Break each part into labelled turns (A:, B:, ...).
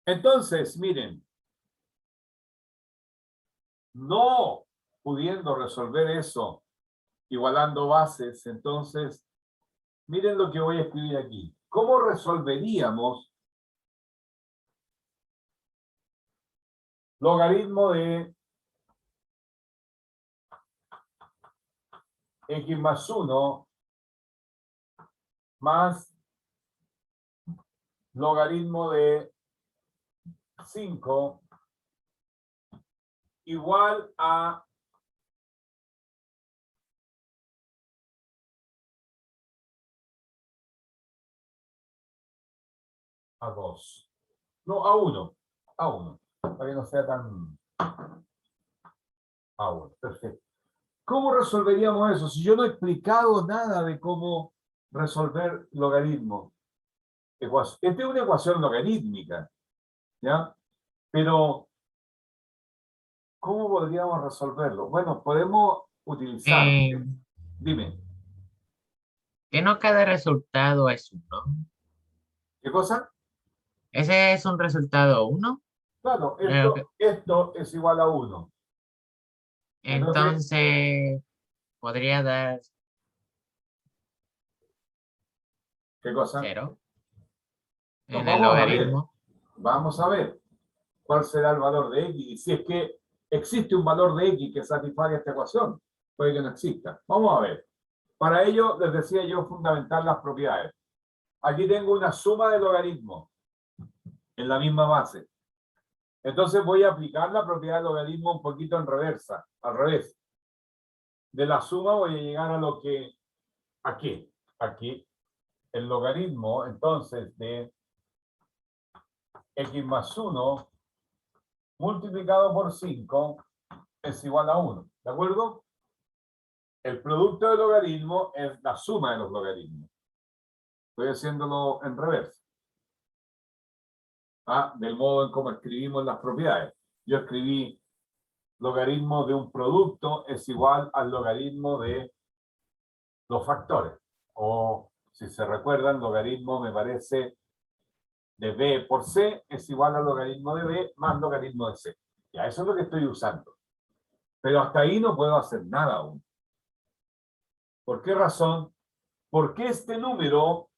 A: Entonces, miren, no pudiendo resolver eso, igualando bases, entonces, miren lo que voy a escribir aquí. ¿Cómo resolveríamos logaritmo de x más 1 más logaritmo de 5 igual a 2? No, a 1. A 1. Para que no sea tan... A 1. Perfecto. ¿Cómo resolveríamos eso? Si yo no he explicado nada de cómo resolver logaritmos. Esta es una ecuación logarítmica, ¿ya? Pero, ¿cómo podríamos resolverlo? Bueno, podemos utilizar...
B: Eh,
A: Dime,
B: que no cada resultado es uno.
A: ¿qué cosa?
B: Ese es un resultado uno.
A: Claro,
B: Creo que,
A: esto es igual a 1. Entonces,
B: entonces podría dar
A: ¿qué cosa?
B: cero
A: Nos
B: en el
A: vamos a ver.
B: logaritmo.
A: Vamos a ver cuál será el valor de x. Y si es que existe un valor de x que satisfaga esta ecuación, puede que no exista. Vamos a ver. Para ello, les decía yo, fundamental las propiedades. Aquí tengo una suma de logaritmos en la misma base. Entonces voy a aplicar la propiedad de logaritmo un poquito en reversa, al revés. De la suma voy a llegar a lo que... Aquí. Aquí. El logaritmo, entonces, de x más 1 multiplicado por 5 es igual a 1. ¿De acuerdo? El producto de logaritmo es la suma de los logaritmos. Estoy haciéndolo en reversa. Del modo en cómo escribimos las propiedades. Yo escribí logaritmo de un producto es igual al logaritmo de los factores. O, si se recuerdan, logaritmo me parece de b por c es igual al logaritmo de b más logaritmo de c. Ya, eso es lo que estoy usando. Pero hasta ahí no puedo hacer nada aún. ¿Por qué razón? Porque este número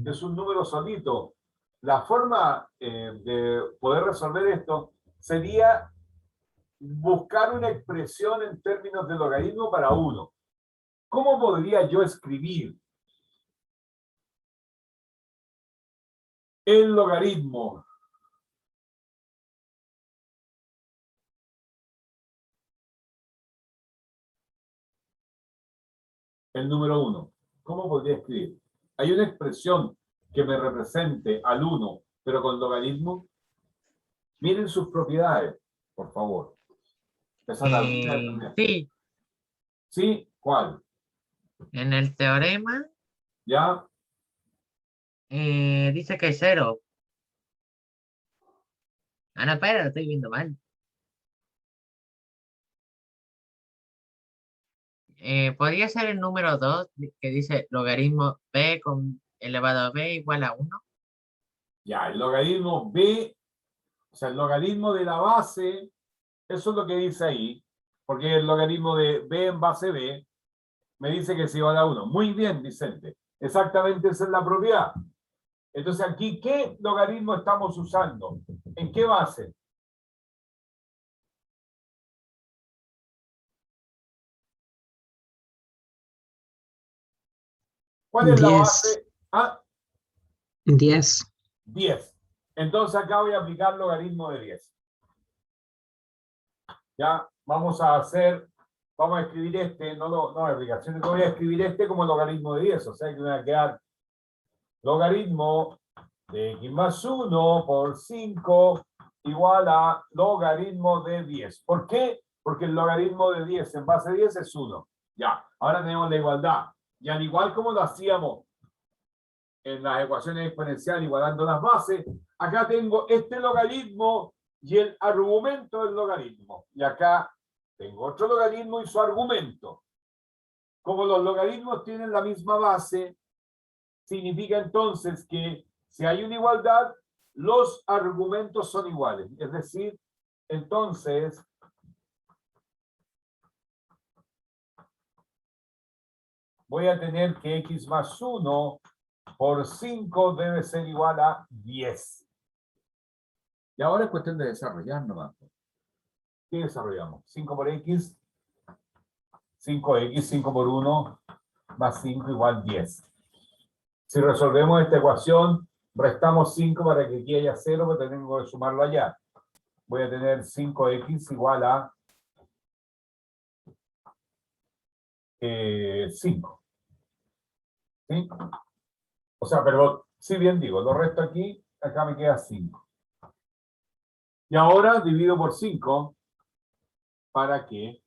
A: es un número solito. La forma de poder resolver esto sería buscar una expresión en términos de logaritmo para 1. ¿Cómo podría yo escribir el logaritmo el número 1? ¿Cómo podría escribir? ¿Hay una expresión que me represente al 1, pero con logaritmo? Miren sus propiedades, por favor. Esa tablita también.
B: Sí,
A: ¿Sí? ¿Cuál?
B: en el teorema
A: ¿Ya?
B: dice que es cero. Ah, no, espera, lo estoy viendo mal. Podría ser el número 2 que dice logaritmo b con elevado a b igual a uno.
A: Ya, el logaritmo b, o sea, el logaritmo de la base, eso es lo que dice ahí, porque el logaritmo de b en base b me dice que es igual a 1. Muy bien, Vicente. Exactamente esa es la propiedad. Entonces aquí, ¿qué logaritmo estamos usando? ¿En qué base? ¿Cuál es la
C: 10,
A: base? Ah,
C: 10.
A: 10. Entonces acá voy a aplicar logaritmo de 10. Ya, vamos a escribir no aplicaciones, voy a escribir como logaritmo de 10, o sea que me va a quedar logaritmo de x más 1 por 5 igual a logaritmo de 10. ¿Por qué? Porque el logaritmo de 10 en base a 10 es 1. Ya, ahora tenemos la igualdad. Y al igual como lo hacíamos en las ecuaciones exponenciales igualando las bases, acá tengo este logaritmo y el argumento del logaritmo. Y acá tengo otro logaritmo y su argumento. Como los logaritmos tienen la misma base, significa entonces que si hay una igualdad, los argumentos son iguales. Es decir, entonces, voy a tener que x más 1 por 5 debe ser igual a 10. Y ahora es cuestión de desarrollar nomás. ¿Qué desarrollamos? 5 por x, 5x, 5 por 1, más 5 igual 10. Si resolvemos esta ecuación, restamos 5 para que aquí haya 0, pero tengo que sumarlo allá. Voy a tener 5x igual a 5. ¿Sí? O sea, perdón, si bien digo, lo resto aquí, acá me queda 5. Y ahora divido por 5 para que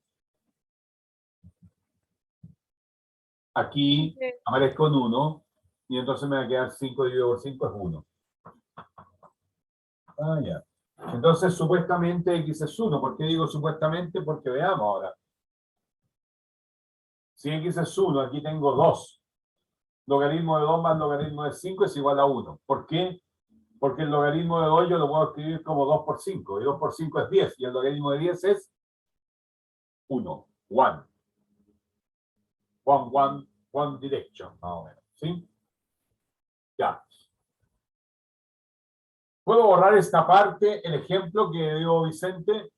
A: aquí aparezca un 1 y entonces me va a quedar 5 dividido por 5 es 1. Ah, ya. Entonces, supuestamente x es 1. ¿Por qué digo supuestamente? Porque veamos ahora. Si x es 1, aquí tengo 2. Logaritmo de 2 más logaritmo de 5 es igual a 1. ¿Por qué? Porque el logaritmo de 2 yo lo puedo escribir como 2 por 5. Y 2 por 5 es 10. Y el logaritmo de 10 es 1. 1. 1 direction, más o menos. ¿Sí? Ya. ¿Puedo borrar esta parte, el ejemplo que dio Vicente?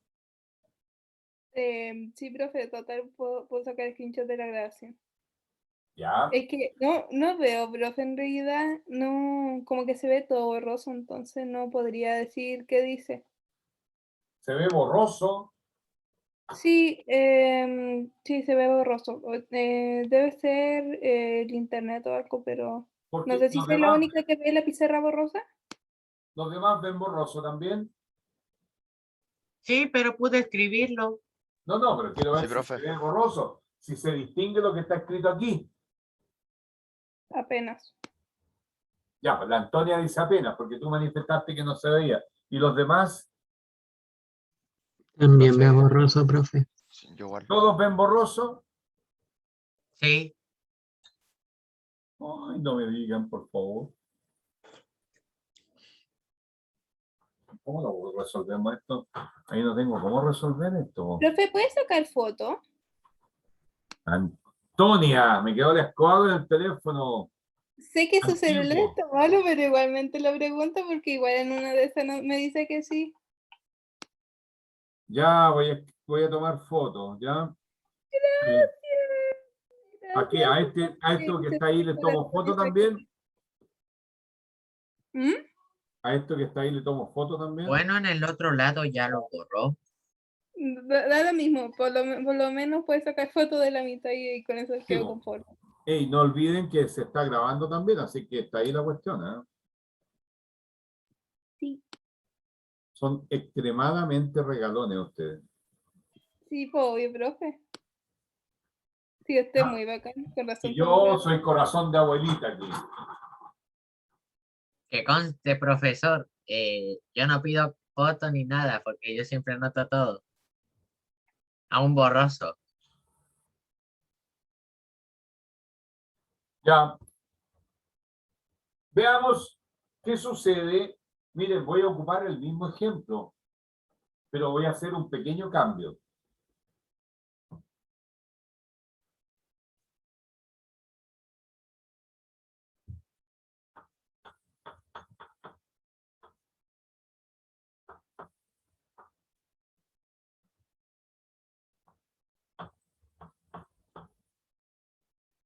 D: Sí, profe, total, puedo sacar el screenshot de la grabación.
A: Ya.
D: Es que no veo, profe, en realidad, no, como que se ve todo borroso, entonces no podría decir qué dice.
A: Se ve borroso.
D: Sí, sí, se ve borroso. Debe ser el internet o algo, pero
A: Porque
D: no sé si
A: los
D: soy la
A: demás,
D: única que ve la pizarra borrosa.
A: los demás ven borroso también.
B: Sí, pero pude escribirlo.
A: No, pero quiero ver
E: Sí,
A: si
E: profe.
A: se ve borroso. Si se distingue lo que está escrito aquí.
D: Apenas.
A: Ya, pues la Antonia dice apenas, porque tú manifestaste que no se veía. ¿Y los demás?
C: También
E: Profe.
C: veo borroso, profe.
E: Sí, yo igual.
A: ¿Todos ven borroso?
B: Sí.
A: Ay, no me digan, por favor. ¿Cómo lo resolvemos esto? Ahí no tengo cómo resolver esto.
D: Profe, ¿puedes sacar foto?
A: Antonia, me quedó la escoba en el teléfono.
D: Sé que su
A: Antiguo.
D: celular está malo, pero igualmente lo pregunto porque igual en una de esas me dice que sí.
A: Ya voy a tomar fotos, ¿ya? Sí. ¿A qué? ¿A esto que está ahí le tomo foto también?
D: ¿Mm?
A: ¿A esto que está ahí le tomo foto también?
B: Bueno, en el otro lado ya lo borró.
D: Da lo mismo, por lo menos puedes sacar foto de la mitad y con eso quedo
A: po.
D: conforme.
A: Ey, no olviden que se está grabando también, así que está ahí la cuestión, ¿eh?
D: Sí.
A: Son extremadamente regalones ustedes.
D: Sí, pues obvio, profe. Sí, usted es muy bacán, con razón.
A: Y yo soy corazón de abuelita aquí.
B: Que conste, profesor, yo no pido foto ni nada porque yo siempre anoto todo. Aún borroso.
A: Ya. Veamos qué sucede. Miren, voy a ocupar el mismo ejemplo, pero voy a hacer un pequeño cambio.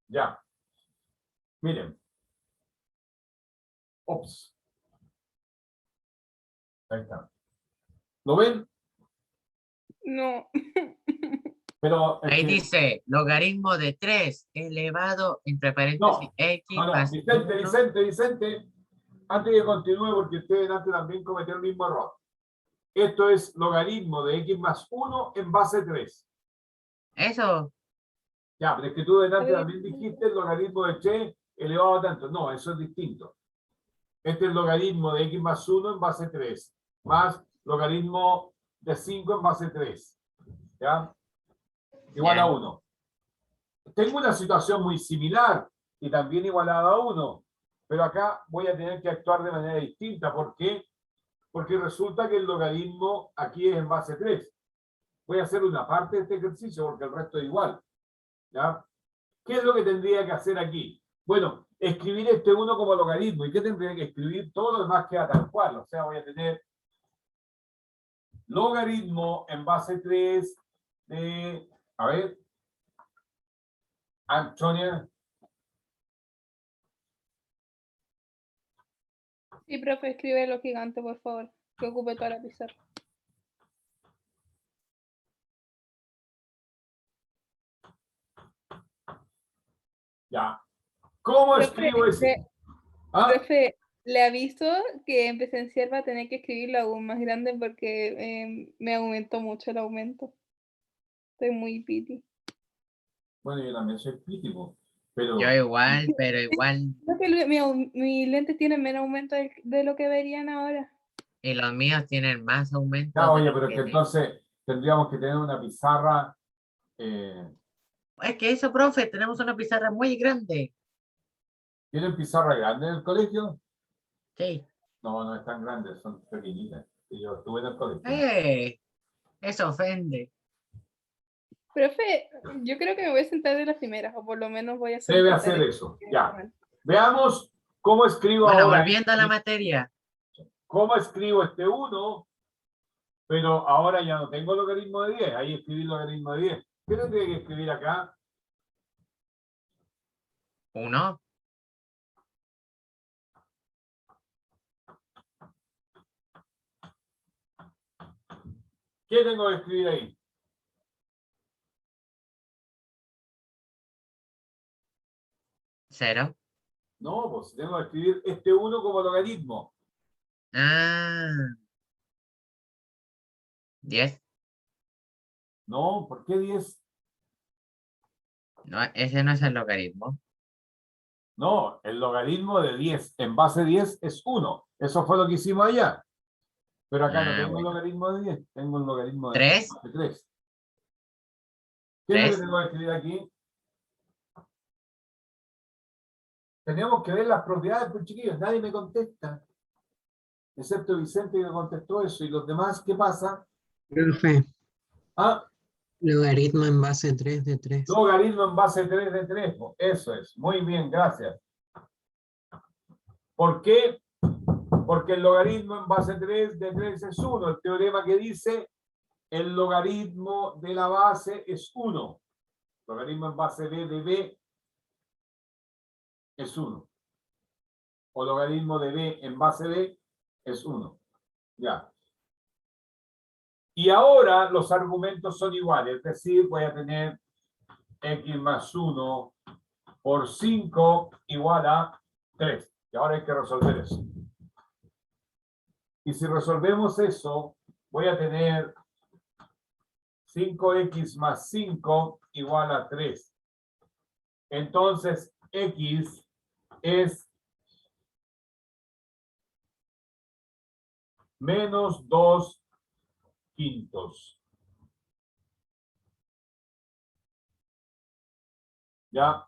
A: Ya. Miren. Ops. Ahí está. ¿Lo ven?
D: No.
A: Pero es
B: Ahí
A: que-
B: dice logaritmo de 3 elevado entre paréntesis x
A: no,
B: más
A: Vicente, antes que continúe, porque ustedes antes también cometieron el mismo error. Esto es logaritmo de x más 1 en base 3.
B: Eso.
A: Ya, pero es que tú delante
D: A ver.
A: también dijiste el logaritmo de 3 elevado a tanto. No, eso es distinto. Este es el logaritmo de x más 1 en base 3, más logaritmo de 5 en base 3. ¿Ya? Igual a 1. Tengo una situación muy similar y también igualada a 1, pero acá voy a tener que actuar de manera distinta. ¿Por qué? Porque resulta que el logaritmo aquí es en base 3. Voy a hacer una parte de este ejercicio porque el resto es igual. ¿Ya? ¿Qué es lo que tendría que hacer aquí? Bueno, escribir este 1 como logaritmo. ¿Y qué tendría que escribir? Todo lo demás queda tal cual. O sea, voy a tener logaritmo en base 3 de... A ver. Antonia.
D: Sí, profe, escribe lo gigante, por favor, que ocupe toda la pizarra.
A: Ya. ¿Cómo
D: Profe,
A: escribo ese? ¿Ah?
D: profe, le aviso que en presencial va a tener que escribirlo aún más grande porque me aumentó mucho el aumento. Estoy muy piti.
A: Bueno, yo también soy crítico,
B: Yo
A: pero
B: igual, pero igual,
D: Creo que mis lentes tienen menos aumento de lo que verían ahora.
B: y los míos tienen más aumento
A: ya,
B: de
A: oye,
B: lo
A: pero es que
B: que...
A: entonces tendríamos que tener una pizarra.
B: Es que eso, profe, tenemos una pizarra muy grande.
A: ¿Tienen pizarra grande en el colegio?
B: Sí.
A: No, no es tan grande, son pequeñitas. Y yo estuve en el colegio.
B: Eso ofende.
D: Profe, yo creo que me voy a sentar de las primeras, o por lo menos voy a hacer
A: Debe
D: que
A: hacer
D: estaré-
A: eso. Ya. Veamos cómo escribo
B: Bueno,
A: ahora.
B: volviendo a la materia.
A: ¿Cómo escribo este 1? Pero ahora ya no tengo logaritmo de 10. Ahí escribí logaritmo de 10. ¿Qué tendría que escribir acá?
B: 1.
A: ¿Qué tengo que escribir ahí?
B: ¿0?
A: No, pues tengo que escribir este 1 como logaritmo.
B: Ah. 10.
A: No, ¿por qué 10?
B: No, ese no es el logaritmo.
A: No, el logaritmo de 10 en base 10 es 1. Eso fue lo que hicimos allá. Pero acá no
B: Ah,
A: tengo un
B: bueno.
A: logaritmo de 10, tengo un logaritmo de
B: 3.
A: 3. ¿Qué es lo que
B: 3.
A: tengo que escribir aquí? Tenemos que ver las propiedades, pues chiquillos, nadie me contesta. Excepto Vicente que me contestó eso. ¿Y los demás qué pasa?
C: Profe,
A: Ah,
C: logaritmo en base 3 de 3.
A: logaritmo en base 3 de 3. Eso es. Muy bien, gracias. ¿Por qué? Porque el logaritmo en base 3 de 3 es 1. El teorema que dice el logaritmo de la base es 1. Logaritmo en base b de b es 1. O logaritmo de b en base b es 1. Ya. Y ahora los argumentos son iguales. Es decir, voy a tener x más 1 por 5 igual a 3. Y ahora hay que resolver eso. Y si resolvemos eso, voy a tener 5x más 5 igual a 3. Entonces, x es menos 2 quintos. ¿Ya?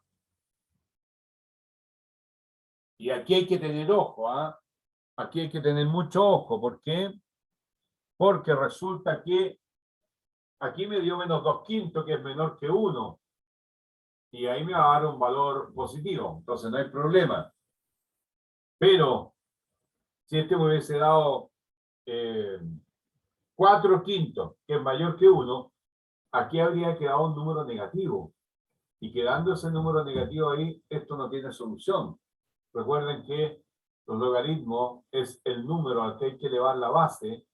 A: Y aquí hay que tener ojo, ¿ah? Aquí hay que tener mucho ojo. ¿Por qué? Porque resulta que aquí me dio menos 2 quintos, que es menor que 1. Y ahí me va a dar un valor positivo. Entonces no hay problema. Pero, si este me hubiese dado 4 quintos, que es mayor que 1, aquí habría quedado un número negativo. Y quedando ese número negativo ahí, esto no tiene solución. Recuerden que los logaritmos es el número al que hay que elevar la base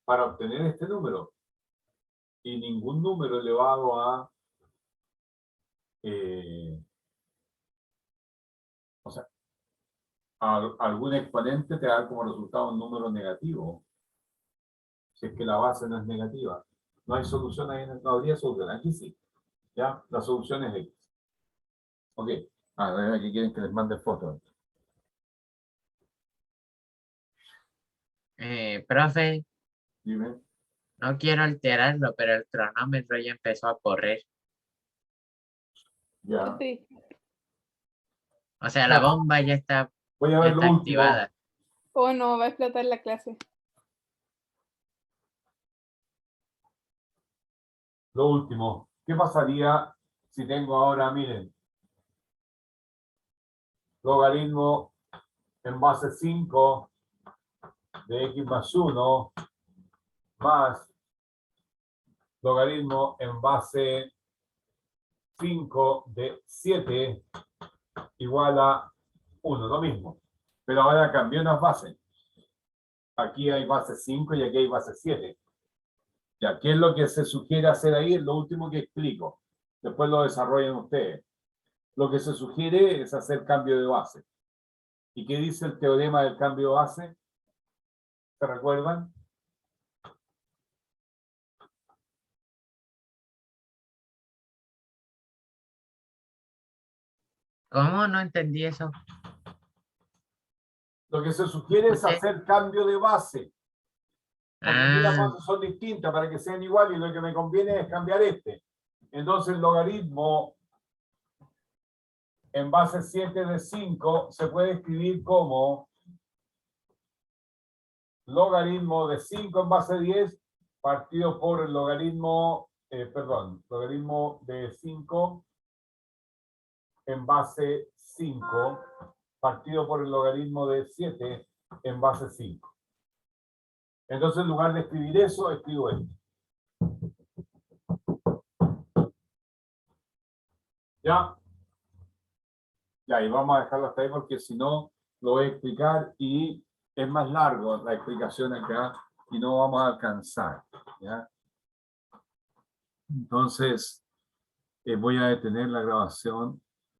A: para obtener este número. Y ningún número elevado a... o sea, a algún exponente te da como resultado un número negativo. Si es que la base no es negativa. No hay solución ahí, no habría solución. Aquí sí. ¿Ya? La solución es X. Ok. Aquí quieren que les mande fotos.
B: Profe,
A: Dime.
B: no quiero alterarlo, pero el cronómetro ya empezó a correr.
A: Ya.
D: Sí.
B: O sea, la bomba ya está
A: Voy a ver lo último.
B: activada.
D: O no, va a explotar la clase.
A: Lo último, ¿qué pasaría si tengo ahora, miren, logaritmo en base 5 de x más 1 más logaritmo en base 5 de 7 igual a 1, lo mismo. Pero ahora cambié unas bases. Aquí hay base 5 y aquí hay base 7. Ya, ¿qué es lo que se sugiere hacer ahí? Es lo último que explico. Después lo desarrollan ustedes. Lo que se sugiere es hacer cambio de base. ¿Y qué dice el teorema del cambio de base? ¿Se recuerdan?
B: ¿Cómo? No entendí eso.
A: Lo que se sugiere es
B: Escuché.
A: hacer cambio de base. Porque aquí las
B: Ah,
A: bases son distintas para que sean iguales y lo que me conviene es cambiar este. Entonces el logaritmo en base 7 de 5 se puede escribir como logaritmo de 5 en base 10 partido por el logaritmo, logaritmo de 5 en base 5 partido por el logaritmo de 7 en base 5. Entonces, en lugar de escribir eso, escribo esto. ¿Ya? Ya, y vamos a dejarlo hasta ahí porque si no, lo voy a explicar y es más largo la explicación acá y no vamos a alcanzar. ¿Ya? Entonces, voy a detener la grabación.